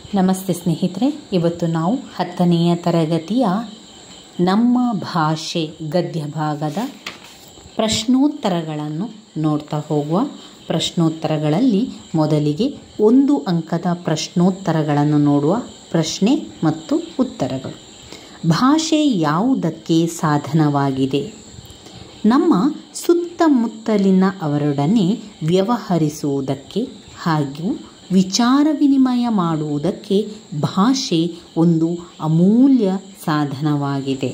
ನಮಸ್ತೆ ಸ್ನೇಹಿತರೆ, ಇವತ್ತು ನಾವು 10ನೆಯ ತರಗತಿಯ ನಮ್ಮ ಭಾಷೆ ಗದ್ಯ ಭಾಗದ ಪ್ರಶ್ನೋತ್ತರಗಳನ್ನು ನೋಡ್ತಾ ಹೋಗುವ. ಪ್ರಶ್ನೋತ್ತರಗಳಲ್ಲಿ ಮೊದಲಿಗೆ 1 ಅಂಕದ ಪ್ರಶ್ನೋತ್ತರಗಳನ್ನು ನೋಡುವ. ಪ್ರಶ್ನೆ ಮತ್ತು ಉತ್ತರಗಳು. ಭಾಷೆ ಯಾವುದಕ್ಕೆ ಸಾಧನವಾಗಿದೆ? ನಮ್ಮ ಸುತ್ತಮುತ್ತಲಿನ ಅವರೊಡನೆ ವ್ಯವಹರಿಸುವುದಕ್ಕೆ ಹಾಗೂ ವಿಚಾರ ವಿನಿಮಯ ಮಾಡುವುದಕ್ಕೆ ಭಾಷೆ ಒಂದು ಅಮೂಲ್ಯ ಸಾಧನವಾಗಿದೆ.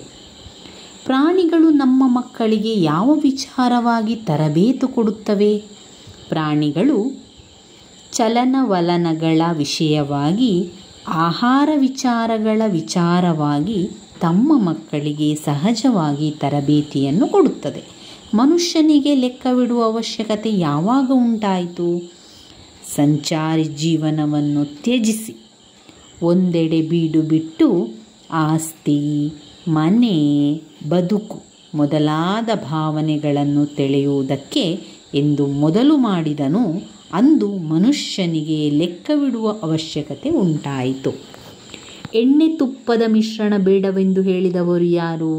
ಪ್ರಾಣಿಗಳು ನಮ್ಮ ಮಕ್ಕಳಿಗೆ ಯಾವ ವಿಚಾರವಾಗಿ ತರಬೇತು ಕೊಡುತ್ತವೆ? ಪ್ರಾಣಿಗಳು ಚಲನವಲನಗಳ ವಿಷಯವಾಗಿ, ಆಹಾರ ವಿಚಾರಗಳ ವಿಚಾರವಾಗಿ ತಮ್ಮ ಮಕ್ಕಳಿಗೆ ಸಹಜವಾಗಿ ತರಬೇತಿಯನ್ನು ಕೊಡುತ್ತದೆ. ಮನುಷ್ಯನಿಗೆ ಲೆಕ್ಕವಿಡುವ ಅವಶ್ಯಕತೆ ಯಾವಾಗ ಉಂಟಾಯಿತು? ಸಂಚಾರಿ ಜೀವನವನ್ನು ತ್ಯಜಿಸಿ ಒಂದೆಡೆ ಬೀಡು ಬಿಟ್ಟು ಆಸ್ತಿ, ಮನೆ, ಬದುಕು ಮೊದಲಾದ ಭಾವನೆಗಳನ್ನು ತೆಳೆಯುವುದಕ್ಕೆ ಎಂದು ಮೊದಲು ಮಾಡಿದನು. ಅಂದು ಮನುಷ್ಯನಿಗೆ ಲೆಕ್ಕವಿಡುವ ಅವಶ್ಯಕತೆ ಉಂಟಾಯಿತು. ಎಣ್ಣೆ ತುಪ್ಪದ ಮಿಶ್ರಣ ಬೇಡವೆಂದು ಹೇಳಿದವರು ಯಾರು?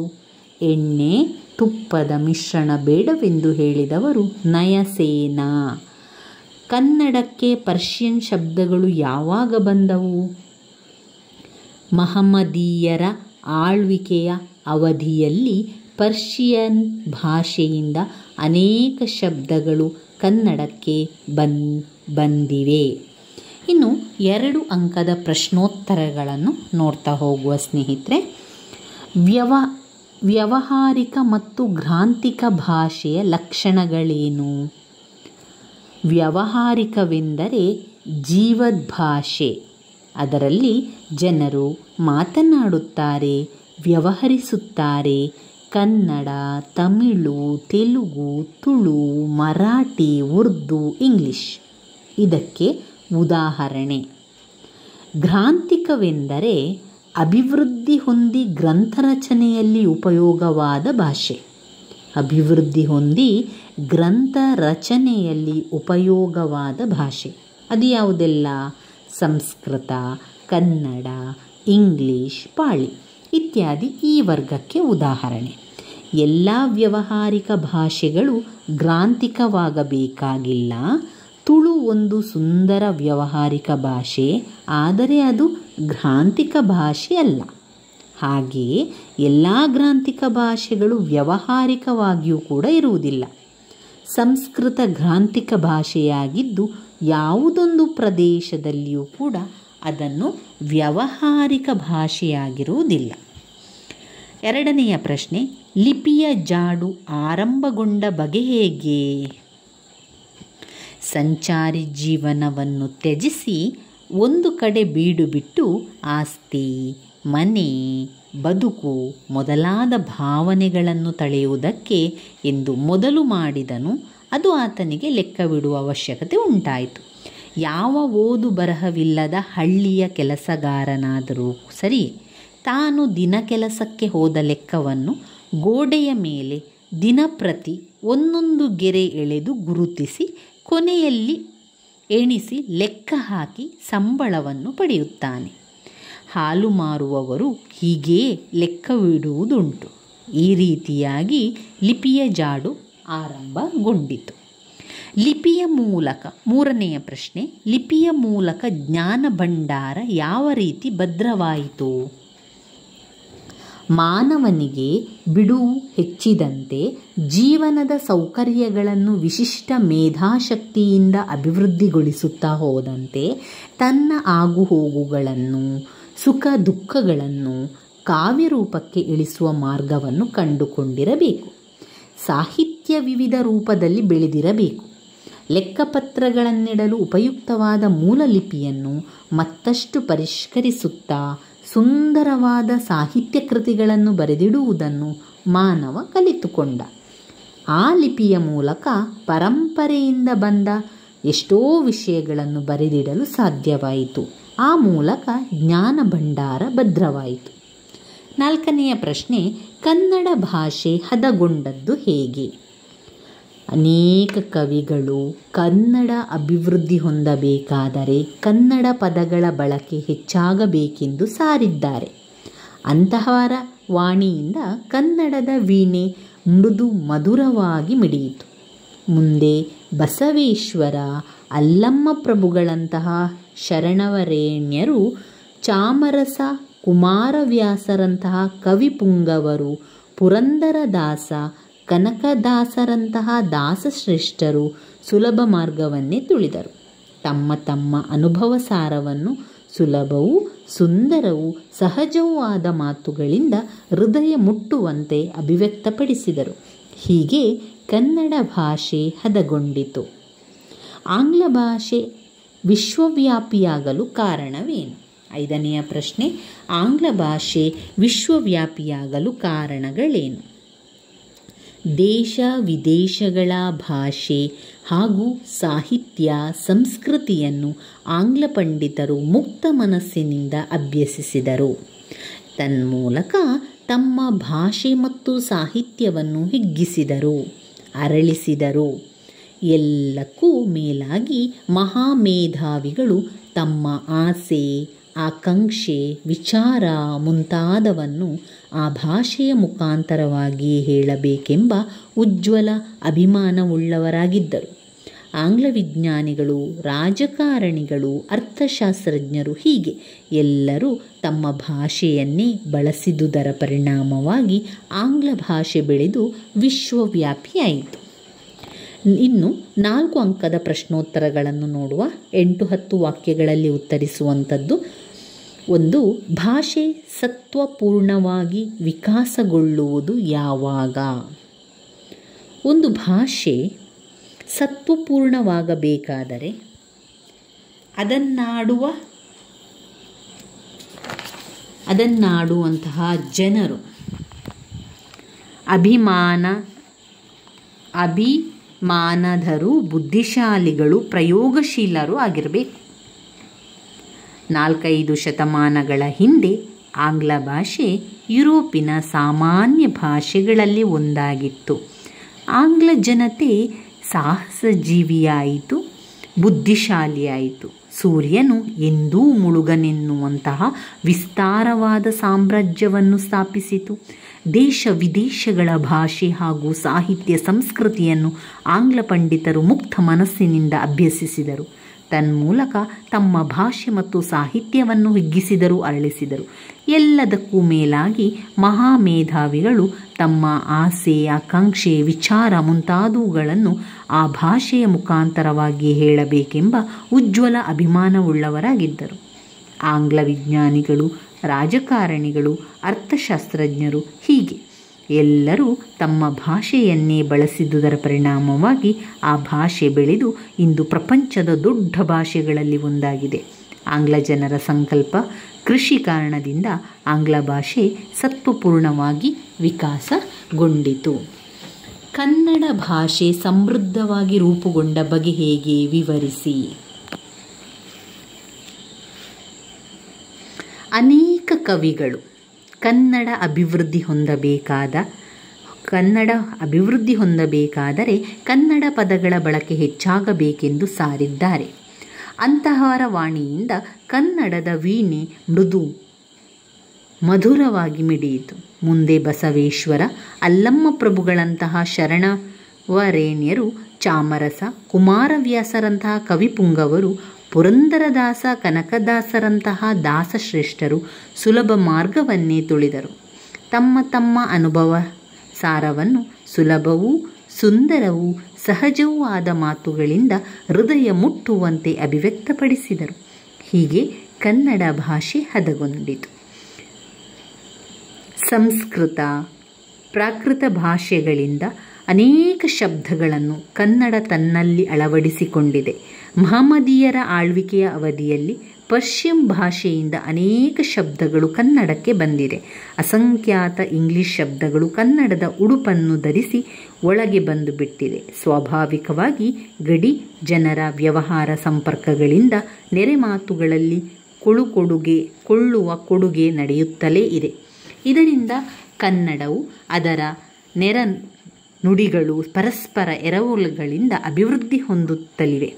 ಎಣ್ಣೆ ತುಪ್ಪದ ಮಿಶ್ರಣ ಬೇಡವೆಂದು ಹೇಳಿದವರು ನಯಸೇನ. ಕನ್ನಡಕ್ಕೆ ಪರ್ಷಿಯನ್ ಶಬ್ದಗಳು ಯಾವಾಗ ಬಂದವು? ಮಹಮ್ಮದೀಯರ ಆಳ್ವಿಕೆಯ ಅವಧಿಯಲ್ಲಿ ಪರ್ಷಿಯನ್ ಭಾಷೆಯಿಂದ ಅನೇಕ ಶಬ್ದಗಳು ಕನ್ನಡಕ್ಕೆ ಬಂದಿವೆ. ಇನ್ನು 2 ಅಂಕದ ಪ್ರಶ್ನೋತ್ತರಗಳನ್ನು ನೋಡ್ತಾ ಹೋಗುವ ಸ್ನೇಹಿತರೆ. ವ್ಯಾವಹಾರಿಕ ಮತ್ತು ಗ್ರಾಂಥಿಕ ಭಾಷೆಯ ಲಕ್ಷಣಗಳೇನು? ವ್ಯಾವಹಾರಿಕವೆಂದರೆ ಜೀವದ್ಭಾಷೆ. ಅದರಲ್ಲಿ ಜನರು ಮಾತನಾಡುತ್ತಾರೆ, ವ್ಯವಹರಿಸುತ್ತಾರೆ. ಕನ್ನಡ, ತಮಿಳು, ತೆಲುಗು, ತುಳು, ಮರಾಠಿ, ಉರ್ದು, ಇಂಗ್ಲಿಷ್ ಇದಕ್ಕೆ ಉದಾಹರಣೆ. ಗ್ರಾಂಥಿಕವೆಂದರೆ ಅಭಿವೃದ್ಧಿ ಹೊಂದಿ ಗ್ರಂಥ ರಚನೆಯಲ್ಲಿ ಉಪಯೋಗವಾದ ಭಾಷೆ. ಅಭಿವೃದ್ಧಿ ಹೊಂದಿ ಗ್ರಂಥ ರಚನೆಯಲ್ಲಿ ಉಪಯೋಗವಾದ ಭಾಷೆ ಅದು ಯಾವುದೆಲ್ಲ? ಸಂಸ್ಕೃತ, ಕನ್ನಡ, ಇಂಗ್ಲಿಷ್, ಪಾಳಿ ಇತ್ಯಾದಿ ಈ ವರ್ಗಕ್ಕೆ ಉದಾಹರಣೆ. ಎಲ್ಲ ವ್ಯಾವಹಾರಿಕ ಭಾಷೆಗಳು ಗ್ರಾಂಥಿಕವಾಗಬೇಕಾಗಿಲ್ಲ. ತುಳು ಒಂದು ಸುಂದರ ವ್ಯಾವಹಾರಿಕ ಭಾಷೆ, ಆದರೆ ಅದು ಗ್ರಾಂಥಿಕ ಭಾಷೆ ಅಲ್ಲ. ಹಾಗೆಯೇ ಎಲ್ಲ ಗ್ರಾಂಥಿಕ ಭಾಷೆಗಳು ವ್ಯಾವಹಾರಿಕವಾಗಿಯೂ ಕೂಡ ಇರುವುದಿಲ್ಲ. ಸಂಸ್ಕೃತ ಗ್ರಾಂಥಿಕ ಭಾಷೆಯಾಗಿದ್ದು ಯಾವುದೊಂದು ಪ್ರದೇಶದಲ್ಲಿಯೂ ಕೂಡ ಅದನ್ನು ವ್ಯಾವಹಾರಿಕ ಭಾಷೆಯಾಗಿರುವುದಿಲ್ಲ. 2ನೆಯ ಪ್ರಶ್ನೆ, ಲಿಪಿಯ ಜಾಡು ಆರಂಭಗೊಂಡ ಬಗೆ ಹೇಗೆ? ಸಂಚಾರಿ ಜೀವನವನ್ನು ತ್ಯಜಿಸಿ ಒಂದು ಕಡೆ ಬೀಡು ಬಿಟ್ಟು ಆಸ್ತಿ, ಮನೆ, ಬದುಕು ಮೊದಲಾದ ಭಾವನೆಗಳನ್ನು ತಳೆಯುವುದಕ್ಕೆ ಎಂದು ಮೊದಲು ಮಾಡಿದನು. ಅದು ಆತನಿಗೆ ಲೆಕ್ಕವಿಡುವ ಅವಶ್ಯಕತೆ ಉಂಟಾಯಿತು. ಯಾವ ಓದು ಬರಹವಿಲ್ಲದ ಹಳ್ಳಿಯ ಕೆಲಸಗಾರನಾದರೂ ಸರಿ, ತಾನು ದಿನ ಕೆಲಸಕ್ಕೆ ಹೋದ ಲೆಕ್ಕವನ್ನು ಗೋಡೆಯ ಮೇಲೆ ದಿನಪ್ರತಿ ಒಂದೊಂದು ಗೆರೆ ಎಳೆದು ಗುರುತಿಸಿ ಕೊನೆಯಲ್ಲಿ ಎಣಿಸಿ ಲೆಕ್ಕ ಹಾಕಿ ಸಂಬಳವನ್ನು ಪಡೆಯುತ್ತಾನೆ. ಹಾಲು ಮಾರುವವರು ಹೀಗೇ ಲೆಕ್ಕವಿಡುವುದುಂಟು. ಈ ರೀತಿಯಾಗಿ ಲಿಪಿಯ ಜಾಡು ಆರಂಭಗೊಂಡಿತು. ಲಿಪಿಯ ಮೂಲಕ 3ನೆಯ ಪ್ರಶ್ನೆ, ಲಿಪಿಯ ಮೂಲಕ ಜ್ಞಾನ ಭಂಡಾರ ಯಾವ ರೀತಿ ಭದ್ರವಾಯಿತು? ಮಾನವನಿಗೆ ಬಿಡುವು ಹೆಚ್ಚಿದಂತೆ ಜೀವನದ ಸೌಕರ್ಯಗಳನ್ನು ವಿಶಿಷ್ಟ ಮೇಧಾಶಕ್ತಿಯಿಂದ ಅಭಿವೃದ್ಧಿಗೊಳಿಸುತ್ತಾ ಹೋದಂತೆ ತನ್ನ ಆಗುಹೋಗುಗಳನ್ನು, ಸುಖ ದುಃಖಗಳನ್ನು ಕಾವ್ಯರೂಪಕ್ಕೆ ಇಳಿಸುವ ಮಾರ್ಗವನ್ನು ಕಂಡುಕೊಂಡಿರಬೇಕು. ಸಾಹಿತ್ಯ ವಿವಿಧ ರೂಪದಲ್ಲಿ ಬೆಳೆದಿರಬೇಕು. ಲೆಕ್ಕಪತ್ರಗಳನ್ನಿಡಲು ಉಪಯುಕ್ತವಾದ ಮೂಲ ಲಿಪಿಯನ್ನು ಮತ್ತಷ್ಟು ಪರಿಷ್ಕರಿಸುತ್ತಾ ಸುಂದರವಾದ ಸಾಹಿತ್ಯ ಕೃತಿಗಳನ್ನು ಬರೆದಿಡುವುದನ್ನು ಮಾನವ ಕಲಿತುಕೊಂಡ. ಆ ಲಿಪಿಯ ಮೂಲಕ ಪರಂಪರೆಯಿಂದ ಬಂದ ಎಷ್ಟೋ ವಿಷಯಗಳನ್ನು ಬರೆದಿಡಲು ಸಾಧ್ಯವಾಯಿತು. ಆ ಮೂಲಕ ಜ್ಞಾನ ಭಂಡಾರ ಭದ್ರವಾಯಿತು. 4ನೆಯ ಪ್ರಶ್ನೆ, ಕನ್ನಡ ಭಾಷೆ ಹದಗೊಂಡದ್ದು ಹೇಗೆ? ಅನೇಕ ಕವಿಗಳು ಕನ್ನಡ ಅಭಿವೃದ್ಧಿ ಹೊಂದಬೇಕಾದರೆ ಕನ್ನಡ ಪದಗಳ ಬಳಕೆ ಹೆಚ್ಚಾಗಬೇಕೆಂದು ಸಾರಿದ್ದಾರೆ. ಅಂತಹವರ ವಾಣಿಯಿಂದ ಕನ್ನಡದ ವೀಣೆ ಮೃದು ಮಧುರವಾಗಿ ಮಿಡಿಯಿತು. ಮುಂದೆ ಬಸವೇಶ್ವರ, ಅಲ್ಲಮ್ಮ ಪ್ರಭುಗಳಂತಹ ಶರಣವರೇಣ್ಯರು, ಚಾಮರಸ, ಕುಮಾರವ್ಯಾಸರಂತಹ ಕವಿಪುಂಗವರು, ಪುರಂದರದಾಸ, ಕನಕದಾಸರಂತಹ ದಾಸಶ್ರೇಷ್ಠರು ಸುಲಭ ಮಾರ್ಗವನ್ನೇ ತುಳಿದರು. ತಮ್ಮ ತಮ್ಮ ಅನುಭವ ಸಾರವನ್ನು ಸುಲಭವೂ ಸುಂದರವೂ ಸಹಜವೂ ಆದ ಮಾತುಗಳಿಂದ ಹೃದಯ ಮುಟ್ಟುವಂತೆ ಅಭಿವ್ಯಕ್ತಪಡಿಸಿದರು. ಹೀಗೆ ಕನ್ನಡ ಭಾಷೆ ಹದಗೊಂಡಿತು. ಆಂಗ್ಲ ಭಾಷೆ ವಿಶ್ವವ್ಯಾಪಿಯಾಗಲು ಕಾರಣವೇನು? 5ನೆಯ ಪ್ರಶ್ನೆ, ಆಂಗ್ಲ ಭಾಷೆ ವಿಶ್ವವ್ಯಾಪಿಯಾಗಲು ಕಾರಣಗಳೇನು? ದೇಶ ವಿದೇಶಗಳ ಭಾಷೆ ಹಾಗೂ ಸಾಹಿತ್ಯ ಸಂಸ್ಕೃತಿಯನ್ನು ಆಂಗ್ಲ ಪಂಡಿತರು ಮುಕ್ತ ಮನಸ್ಸಿನಿಂದ ಅಭ್ಯಸಿಸಿದರು. ತನ್ಮೂಲಕ ತಮ್ಮ ಭಾಷೆ ಮತ್ತು ಸಾಹಿತ್ಯವನ್ನು ಹಿಗ್ಗಿಸಿದರು, ಅರಳಿಸಿದರು. ಎಲ್ಲಕ್ಕೂ ಮೇಲಾಗಿ ಮಹಾಮೇಧಾವಿಗಳು ತಮ್ಮ ಆಸೆ, ಆಕಾಂಕ್ಷೆ, ವಿಚಾರ ಮುಂತಾದವನ್ನು ಆ ಭಾಷೆಯ ಮುಖಾಂತರವಾಗಿ ಹೇಳಬೇಕೆಂಬ ಉಜ್ವಲ ಅಭಿಮಾನವುಳ್ಳವರಾಗಿದ್ದರು. ಆಂಗ್ಲ ವಿಜ್ಞಾನಿಗಳು, ರಾಜಕಾರಣಿಗಳು, ಅರ್ಥಶಾಸ್ತ್ರಜ್ಞರು ಹೀಗೆ ಎಲ್ಲರೂ ತಮ್ಮ ಭಾಷೆಯನ್ನೇ ಬಳಸಿದುದರ ಪರಿಣಾಮವಾಗಿ ಆಂಗ್ಲ ಭಾಷೆ ಬೆಳೆದು ವಿಶ್ವವ್ಯಾಪಿಯಾಯಿತು. ಇನ್ನು 4 ಅಂಕದ ಪ್ರಶ್ನೋತ್ತರಗಳನ್ನು ನೋಡುವ. 8-10 ವಾಕ್ಯಗಳಲ್ಲಿ ಉತ್ತರಿಸುವಂಥದ್ದು. 1. ಭಾಷೆ ಸತ್ವಪೂರ್ಣವಾಗಿ ವಿಕಾಸಗೊಳ್ಳುವುದು ಯಾವಾಗ? ಒಂದು ಭಾಷೆ ಸತ್ವಪೂರ್ಣವಾಗಬೇಕಾದರೆ ಅದನ್ನಾಡುವಂತಹ ಜನರು ಅಭಿಮಾನಧರು, ಬುದ್ಧಿಶಾಲಿಗಳು, ಪ್ರಯೋಗಶೀಲರು ಆಗಿರಬೇಕು. 4-5 ಶತಮಾನಗಳ ಹಿಂದೆ ಆಂಗ್ಲ ಭಾಷೆ ಯುರೋಪಿನ ಸಾಮಾನ್ಯ ಭಾಷೆಗಳಲ್ಲಿ ಒಂದಾಗಿತ್ತು. ಆಂಗ್ಲ ಜನತೆ ಸಾಹಸಜೀವಿಯಾಯಿತು, ಬುದ್ಧಿಶಾಲಿಯಾಯಿತು. ಸೂರ್ಯನು ಎಂದೂ ಮುಳುಗನೆನ್ನುವಂತಹ ವಿಸ್ತಾರವಾದ ಸಾಮ್ರಾಜ್ಯವನ್ನು ಸ್ಥಾಪಿಸಿತು. ದೇಶ ವಿದೇಶಗಳ ಭಾಷೆ ಹಾಗೂ ಸಾಹಿತ್ಯ ಸಂಸ್ಕೃತಿಯನ್ನು ಆಂಗ್ಲ ಪಂಡಿತರು ಮುಕ್ತ ಮನಸ್ಸಿನಿಂದ ಅಭ್ಯಸಿಸಿದರು. ತನ್ಮೂಲಕ ತಮ್ಮ ಭಾಷೆ ಮತ್ತು ಸಾಹಿತ್ಯವನ್ನು ಹಿಗ್ಗಿಸಿದರು, ಅರಳಿಸಿದರು. ಎಲ್ಲದಕ್ಕೂ ಮೇಲಾಗಿ ಮಹಾಮೇಧಾವಿಗಳು ತಮ್ಮ ಆಸೆ, ಆಕಾಂಕ್ಷೆ, ವಿಚಾರ ಮುಂತಾದವುಗಳನ್ನು ಆ ಭಾಷೆಯ ಮುಖಾಂತರವಾಗಿ ಹೇಳಬೇಕೆಂಬ ಉಜ್ವಲ ಅಭಿಮಾನವುಳ್ಳವರಾಗಿದ್ದರು. ಆಂಗ್ಲ ವಿಜ್ಞಾನಿಗಳು, ರಾಜಕಾರಣಿಗಳು, ಅರ್ಥಶಾಸ್ತ್ರಜ್ಞರು ಹೀಗೆ ಎಲ್ಲರೂ ತಮ್ಮ ಭಾಷೆಯನ್ನೇ ಬಳಸಿದುದರ ಪರಿಣಾಮವಾಗಿ ಆ ಭಾಷೆ ಬೆಳೆದು ಇಂದು ಪ್ರಪಂಚದ ದೊಡ್ಡ ಭಾಷೆಗಳಲ್ಲಿ ಒಂದಾಗಿದೆ. ಆಂಗ್ಲ ಜನರ ಸಂಕಲ್ಪ, ಕೃಷಿ ಕಾರಣದಿಂದ ಆಂಗ್ಲ ಭಾಷೆ ಸತ್ವಪೂರ್ಣವಾಗಿ ವಿಕಾಸಗೊಂಡಿತು. ಕನ್ನಡ ಭಾಷೆ ಸಮೃದ್ಧವಾಗಿ ರೂಪುಗೊಂಡ ಬಗೆ ಹೇಗೆ ವಿವರಿಸಿ? ಅನೇಕ ಕವಿಗಳು ಕನ್ನಡ ಅಭಿವೃದ್ಧಿ ಹೊಂದಬೇಕಾದರೆ ಕನ್ನಡ ಪದಗಳ ಬಳಕೆ ಹೆಚ್ಚಾಗಬೇಕೆಂದು ಸಾರಿದ್ದಾರೆ. ಅಂತಹವರ ವಾಣಿಯಿಂದ ಕನ್ನಡದ ವೀಣೆ ಮೃದು ಮಧುರವಾಗಿ ಮಿಡಿಯಿತು. ಮುಂದೆ ಬಸವೇಶ್ವರ, ಅಲ್ಲಮ್ಮ ಪ್ರಭುಗಳಂತಹ ಶರಣವರೇಣ್ಯರು, ಚಾಮರಸ, ಕುಮಾರವ್ಯಾಸರಂತಹ ಕವಿಪುಂಗವರು, ಪುರಂದರದಾಸ, ಕನಕದಾಸರಂತಹ ದಾಸಶ್ರೇಷ್ಠರು ಸುಲಭ ಮಾರ್ಗವನ್ನೇ ತುಳಿದರು. ತಮ್ಮ ತಮ್ಮ ಅನುಭವ ಸಾರವನ್ನು ಸುಲಭವೂ ಸುಂದರವೂ ಸಹಜವೂ ಆದ ಮಾತುಗಳಿಂದ ಹೃದಯ ಮುಟ್ಟುವಂತೆ ಅಭಿವ್ಯಕ್ತಪಡಿಸಿದರು. ಹೀಗೆ ಕನ್ನಡ ಭಾಷೆ ಹದಗೊಂಡಿತು. ಸಂಸ್ಕೃತ, ಪ್ರಾಕೃತ ಭಾಷೆಗಳಿಂದ ಅನೇಕ ಶಬ್ದಗಳನ್ನು ಕನ್ನಡ ತನ್ನಲ್ಲಿ ಅಳವಡಿಸಿಕೊಂಡಿದೆ. ಮಹಮ್ಮದೀಯರ ಆಳ್ವಿಕೆಯ ಅವಧಿಯಲ್ಲಿ ಪರ್ಷಿಯನ್ ಭಾಷೆಯಿಂದ ಅನೇಕ ಶಬ್ದಗಳು ಕನ್ನಡಕ್ಕೆ ಬಂದಿದೆ. ಅಸಂಖ್ಯಾತ ಇಂಗ್ಲಿಷ್ ಶಬ್ದಗಳು ಕನ್ನಡದ ಉಡುಪನ್ನು ಧರಿಸಿ ಒಳಗೆ ಬಂದು ಬಿಟ್ಟಿದೆ. ಸ್ವಾಭಾವಿಕವಾಗಿ ಗಡಿ ಜನರ ವ್ಯವಹಾರ ಸಂಪರ್ಕಗಳಿಂದ ನೆರೆಮಾತುಗಳಲ್ಲಿ ಕೊಳ್ಳುವ ಕೊಡುಗೆ ನಡೆಯುತ್ತಲೇ ಇದೆ. ಇದರಿಂದ ಕನ್ನಡವು ಅದರ ನುಡಿಗಳು ಪರಸ್ಪರ ಎರವಲುಗಳಿಂದ ಅಭಿವೃದ್ಧಿ ಹೊಂದುತ್ತಲಿವೆ.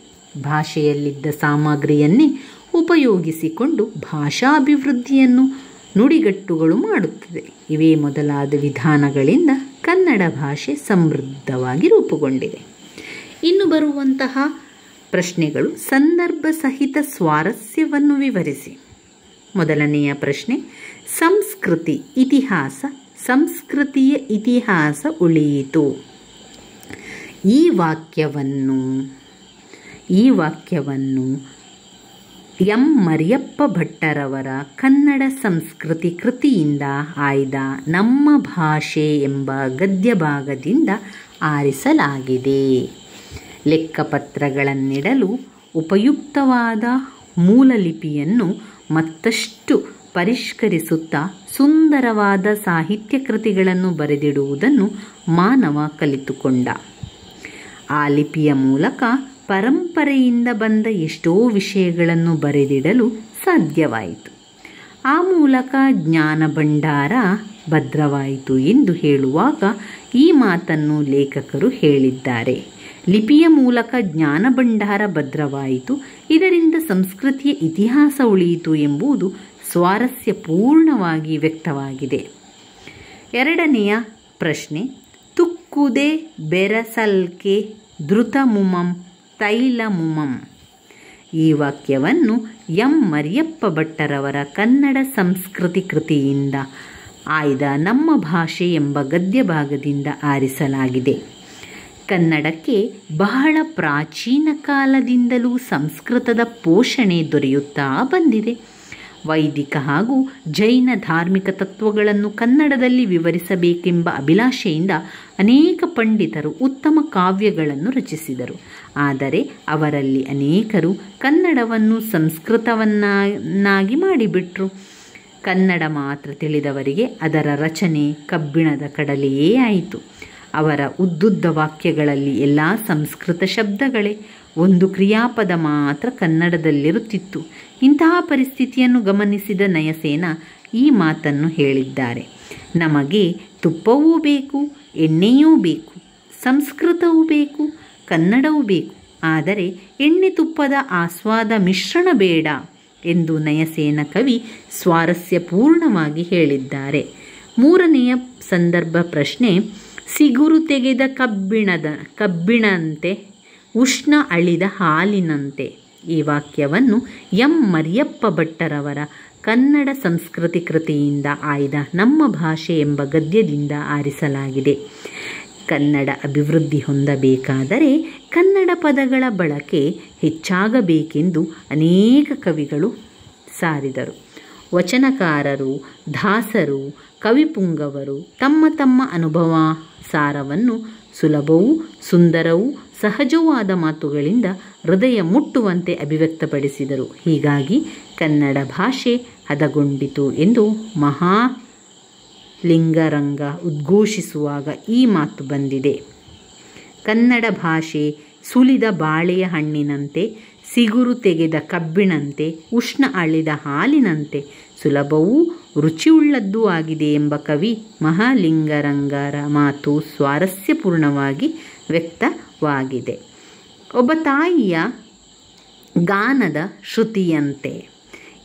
ಭಾಷೆಯಲ್ಲಿದ್ದ ಸಾಮಗ್ರಿಯನ್ನೇ ಉಪಯೋಗಿಸಿಕೊಂಡು ಭಾಷಾಭಿವೃದ್ಧಿಯನ್ನು ನುಡಿಗಟ್ಟುಗಳು ಮಾಡುತ್ತದೆ. ಇವೇ ಮೊದಲಾದ ವಿಧಾನಗಳಿಂದ ಕನ್ನಡ ಭಾಷೆ ಸಮೃದ್ಧವಾಗಿ ರೂಪುಗೊಂಡಿದೆ. ಇನ್ನು ಬರುವಂತಹ ಪ್ರಶ್ನೆಗಳು ಸಂದರ್ಭ ಸಹಿತ ಸ್ವಾರಸ್ಯವನ್ನು ವಿವರಿಸಿ. ಮೊದಲನೆಯ ಪ್ರಶ್ನೆ, ಸಂಸ್ಕೃತಿಯ ಇತಿಹಾಸ ಉಳಿಯಿತು. ಈ ವಾಕ್ಯವನ್ನು ಎಂ ಮರಿಯಪ್ಪ ಭಟ್ಟರವರ ಕನ್ನಡ ಸಂಸ್ಕೃತಿ ಕೃತಿಯಿಂದ ಆಯ್ದ ನಮ್ಮ ಭಾಷೆ ಎಂಬ ಗದ್ಯಭಾಗದಿಂದ ಆರಿಸಲಾಗಿದೆ. ಲೆಕ್ಕಪತ್ರಗಳನ್ನಿಡಲು ಉಪಯುಕ್ತವಾದ ಮೂಲಲಿಪಿಯನ್ನು ಮತ್ತಷ್ಟು ಪರಿಷ್ಕರಿಸುತ್ತಾ ಸುಂದರವಾದ ಸಾಹಿತ್ಯ ಕೃತಿಗಳನ್ನು ಬರೆದಿಡುವುದನ್ನು ಮಾನವ ಕಲಿತುಕೊಂಡ. ಆ ಲಿಪಿಯ ಮೂಲಕ ಪರಂಪರೆಯಿಂದ ಬಂದ ಎಷ್ಟೋ ವಿಷಯಗಳನ್ನು ಬರೆದಿಡಲು ಸಾಧ್ಯವಾಯಿತು. ಆ ಮೂಲಕ ಜ್ಞಾನ ಭಂಡಾರ ಭದ್ರವಾಯಿತು ಎಂದು ಹೇಳುವಾಗ ಈ ಮಾತನ್ನು ಲೇಖಕರು ಹೇಳಿದ್ದಾರೆ. ಲಿಪಿಯ ಮೂಲಕ ಜ್ಞಾನ ಭಂಡಾರ ಭದ್ರವಾಯಿತು, ಇದರಿಂದ ಸಂಸ್ಕೃತಿಯ ಇತಿಹಾಸ ಉಳಿಯಿತು ಎಂಬುದು ಸ್ವಾರಸ್ಯಪೂರ್ಣವಾಗಿ ವ್ಯಕ್ತವಾಗಿದೆ. ಎರಡನೆಯ ಪ್ರಶ್ನೆ, ತುಕ್ಕುದೆ ಬೆರಸಲ್ಕೆ ಧೃತಮುಮಂ ತೈಲಮುಮಂ. ಈ ವಾಕ್ಯವನ್ನು ಎಂ ಮರಿಯಪ್ಪ ಭಟ್ಟರವರ ಕನ್ನಡ ಸಂಸ್ಕೃತಿ ಕೃತಿಯಿಂದ ಆಯ್ದ ನಮ್ಮ ಭಾಷೆ ಎಂಬ ಗದ್ಯಭಾಗದಿಂದ ಆರಿಸಲಾಗಿದೆ. ಕನ್ನಡಕ್ಕೆ ಬಹಳ ಪ್ರಾಚೀನ ಕಾಲದಿಂದಲೂ ಸಂಸ್ಕೃತದ ಪೋಷಣೆ ದೊರೆಯುತ್ತಾ ಬಂದಿದೆ. ವೈದಿಕ ಹಾಗೂ ಜೈನ ಧಾರ್ಮಿಕ ತತ್ವಗಳನ್ನು ಕನ್ನಡದಲ್ಲಿ ವಿವರಿಸಬೇಕೆಂಬ ಅಭಿಲಾಷೆಯಿಂದ ಅನೇಕ ಪಂಡಿತರು ಉತ್ತಮ ಕಾವ್ಯಗಳನ್ನು ರಚಿಸಿದರು. ಆದರೆ ಅವರಲ್ಲಿ ಅನೇಕರು ಕನ್ನಡವನ್ನು ಸಂಸ್ಕೃತವನ್ನಾಗಿ ಮಾಡಿಬಿಟ್ರು. ಕನ್ನಡ ಮಾತ್ರ ತಿಳಿದವರಿಗೆ ಅದರ ರಚನೆ ಕಬ್ಬಿಣದ ಕಡಲೆಯೇ ಆಯಿತು. ಅವರ ಉದ್ದುದ್ದ ವಾಕ್ಯಗಳಲ್ಲಿ ಎಲ್ಲ ಸಂಸ್ಕೃತ ಶಬ್ದಗಳೇ, ಒಂದು ಕ್ರಿಯಾಪದ ಮಾತ್ರ ಕನ್ನಡದಲ್ಲಿರುತ್ತಿತ್ತು. ಇಂತಹ ಪರಿಸ್ಥಿತಿಯನ್ನು ಗಮನಿಸಿದ ನಯಸೇನ ಈ ಮಾತನ್ನು ಹೇಳಿದ್ದಾರೆ: ನಮಗೆ ತುಪ್ಪವೂ ಬೇಕು, ಎಣ್ಣೆಯೂ ಬೇಕು, ಸಂಸ್ಕೃತವೂ ಬೇಕು, ಕನ್ನಡವೂ ಬೇಕು, ಆದರೆ ಎಣ್ಣೆ ತುಪ್ಪದ ಆಸ್ವಾದ ಮಿಶ್ರಣ ಬೇಡ ಎಂದು ನಯಸೇನ ಕವಿ ಸ್ವಾರಸ್ಯಪೂರ್ಣವಾಗಿ ಹೇಳಿದ್ದಾರೆ. ಮೂರನೆಯ ಸಂದರ್ಭ ಪ್ರಶ್ನೆ, ಸಿಗುರು ತೆಗೆದ ಕಬ್ಬಿಣಂತೆ ಉಷ್ಣ ಅಳಿದ ಹಾಲಿನಂತೆ. ಈ ವಾಕ್ಯವನ್ನು ಎಂ ಮರಿಯಪ್ಪ ಭಟ್ಟರವರ ಕನ್ನಡ ಸಂಸ್ಕೃತಿ ಕೃತಿಯಿಂದ ಆಯ್ದ ನಮ್ಮ ಭಾಷೆ ಎಂಬ ಗದ್ಯದಿಂದ ಆರಿಸಲಾಗಿದೆ. ಕನ್ನಡ ಅಭಿವೃದ್ಧಿ ಹೊಂದಬೇಕಾದರೆ ಕನ್ನಡ ಪದಗಳ ಬಳಕೆ ಹೆಚ್ಚಾಗಬೇಕೆಂದು ಅನೇಕ ಕವಿಗಳು ಸಾರಿದರು. ವಚನಕಾರರು, ದಾಸರು, ಕವಿಪುಂಗವರು ತಮ್ಮ ತಮ್ಮ ಅನುಭವ ಸಾರವನ್ನು ಸುಲಭವೂ ಸುಂದರವೂ ಸಹಜವೂ ಆದ ಮಾತುಗಳಿಂದ ಹೃದಯ ಮುಟ್ಟುವಂತೆ ಅಭಿವ್ಯಕ್ತಪಡಿಸಿದರು. ಹೀಗಾಗಿ ಕನ್ನಡ ಭಾಷೆ ಹದಗೊಂಡಿತು ಎಂದು ಮಹಾಲಿಂಗರಂಗ ಉದ್ಘೋಷಿಸುವಾಗ ಈ ಮಾತು ಬಂದಿದೆ. ಕನ್ನಡ ಭಾಷೆ ಸುಲಿದ ಬಾಳೆಯ ಹಣ್ಣಿನಂತೆ, ಸಿಗುರು ತೆಗೆದ ಕಬ್ಬಿಣಂತೆ, ಉಷ್ಣ ಅಳಿದ ಹಾಲಿನಂತೆ ಸುಲಭವೂ ರುಚಿಯುಳ್ಳದ್ದೂ ಆಗಿದೆ ಎಂಬ ಕವಿ ಮಹಾಲಿಂಗರಂಗರ ಮಾತು ಸ್ವಾರಸ್ಯಪೂರ್ಣವಾಗಿ ವ್ಯಕ್ತವಾಗಿದೆ. ಒಬ್ಬ ತಾಯಿಯ ಗಾನದ ಶ್ರುತಿಯಂತೆ.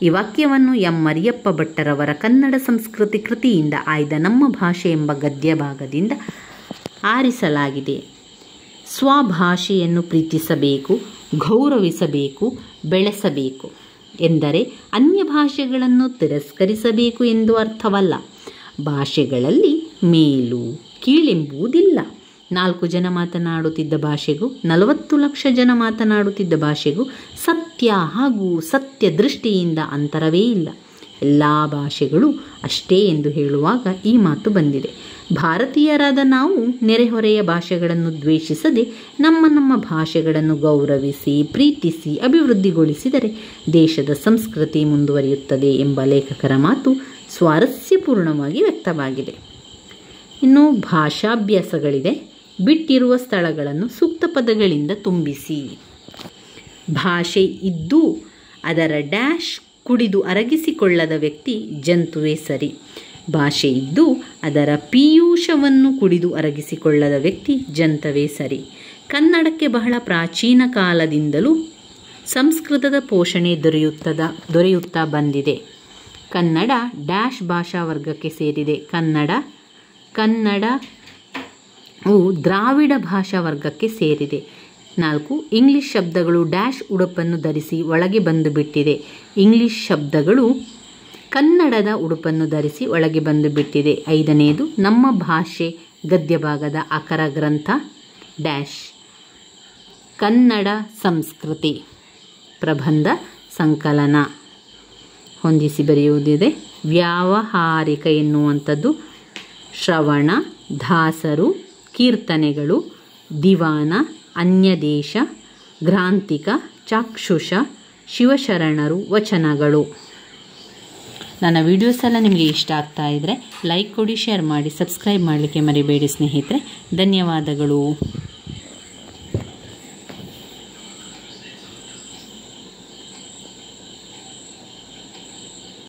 ಈ ವಾಕ್ಯವನ್ನು ಎಂ ಮರಿಯಪ್ಪ ಭಟ್ಟರವರ ಕನ್ನಡ ಸಂಸ್ಕೃತಿ ಕೃತಿಯಿಂದ ಆಯ್ದ ನಮ್ಮ ಭಾಷೆ ಎಂಬ ಗದ್ಯಭಾಗದಿಂದ ಆರಿಸಲಾಗಿದೆ. ಸ್ವಭಾಷೆಯನ್ನು ಪ್ರೀತಿಸಬೇಕು, ಗೌರವಿಸಬೇಕು, ಬೆಳೆಸಬೇಕು ಎಂದರೆ ಅನ್ಯ ಭಾಷೆಗಳನ್ನು ತಿರಸ್ಕರಿಸಬೇಕು ಎಂದು ಅರ್ಥವಲ್ಲ. ಭಾಷೆಗಳಲ್ಲಿ ಮೇಲು ಕೀಳೆಂಬುದಿಲ್ಲ. 4 ಜನ ಮಾತನಾಡುತ್ತಿದ್ದ ಭಾಷೆಗೂ 40 ಲಕ್ಷ ಜನ ಮಾತನಾಡುತ್ತಿದ್ದ ಭಾಷೆಗೂ ಸತ್ಯ ಹಾಗೂ ಸತ್ಯ ದೃಷ್ಟಿಯಿಂದ ಅಂತರವೇ ಇಲ್ಲ. ಎಲ್ಲ ಭಾಷೆಗಳು ಅಷ್ಟೇ ಎಂದು ಹೇಳುವಾಗ ಈ ಮಾತು ಬಂದಿದೆ. ಭಾರತೀಯರಾದ ನಾವು ನೆರೆಹೊರೆಯ ಭಾಷೆಗಳನ್ನು ದ್ವೇಷಿಸದೆ ನಮ್ಮ ಭಾಷೆಗಳನ್ನು ಗೌರವಿಸಿ, ಪ್ರೀತಿಸಿ, ಅಭಿವೃದ್ಧಿಗೊಳಿಸಿದರೆ ದೇಶದ ಸಂಸ್ಕೃತಿ ಮುಂದುವರಿಯುತ್ತದೆ ಎಂಬ ಲೇಖಕರ ಮಾತು ಸ್ವಾರಸ್ಯಪೂರ್ಣವಾಗಿ ವ್ಯಕ್ತವಾಗಿದೆ. ಇನ್ನು ಭಾಷಾಭ್ಯಾಸಗಳಿದೆ. ಬಿಟ್ಟಿರುವ ಸ್ಥಳಗಳನ್ನು ಸೂಕ್ತ ಪದಗಳಿಂದ ತುಂಬಿಸಿ. ಭಾಷೆ ಇದ್ದು ಅದರ ಡ್ಯಾಶ್ ಕುಡಿದು ಅರಗಿಸಿಕೊಳ್ಳದ ವ್ಯಕ್ತಿ ಜಂತುವೇ ಸರಿ. ಭಾಷೆ ಇದ್ದು ಅದರ ಪೀಯೂಷವನ್ನು ಕುಡಿದು ಅರಗಿಸಿಕೊಳ್ಳದ ವ್ಯಕ್ತಿ ಜಂತವೇ ಸರಿ. ಕನ್ನಡಕ್ಕೆ ಬಹಳ ಪ್ರಾಚೀನ ಕಾಲದಿಂದಲೂ ಸಂಸ್ಕೃತದ ಪೋಷಣೆ ದೊರೆಯುತ್ತಾ ಬಂದಿದೆ. ಕನ್ನಡ ಡ್ಯಾಶ್ ಭಾಷಾ ವರ್ಗಕ್ಕೆ ಸೇರಿದೆ. ಕನ್ನಡವು ದ್ರಾವಿಡ ಭಾಷಾ ವರ್ಗಕ್ಕೆ ಸೇರಿದೆ. 4. ಇಂಗ್ಲಿಷ್ ಶಬ್ದಗಳು ಡ್ಯಾಶ್ ಉಡುಪನ್ನು ಧರಿಸಿ ಒಳಗೆ ಬಂದು ಬಿಟ್ಟಿದೆ. ಇಂಗ್ಲಿಷ್ ಶಬ್ದಗಳು ಕನ್ನಡದ ಉಡುಪನ್ನು ಧರಿಸಿ ಒಳಗೆ ಬಂದು ಬಿಟ್ಟಿದೆ. 5ನೇದು ನಮ್ಮ ಭಾಷೆ ಗದ್ಯ ಭಾಗದ ಅಕರ ಗ್ರಂಥ ಡ್ಯಾಶ್ ಕನ್ನಡ ಸಂಸ್ಕೃತಿ ಪ್ರಬಂಧ ಸಂಕಲನ. ಹೊಂದಿಸಿ ಬರೆಯುವುದಿದೆ. ವ್ಯಾವಹಾರಿಕ ಎನ್ನುವಂಥದ್ದು ಶ್ರವಣ, ದಾಸರು, ಕೀರ್ತನೆಗಳು, ದಿವಾನ, ಅನ್ಯದೇಶ, ಗ್ರಾಂಥಿಕ, ಚಾಕ್ಷುಷ, ಶಿವಶರಣರು, ವಚನಗಳು. ನನ್ನ ವಿಡಿಯೋಸ್ ಎಲ್ಲ ನಿಮಗೆ ಇಷ್ಟ ಆಗ್ತಾ ಇದ್ದರೆ ಲೈಕ್ ಕೊಡಿ, ಶೇರ್ ಮಾಡಿ, ಸಬ್ಸ್ಕ್ರೈಬ್ ಮಾಡಲಿಕ್ಕೆ ಮರಿಬೇಡಿ ಸ್ನೇಹಿತರೆ. ಧನ್ಯವಾದಗಳು.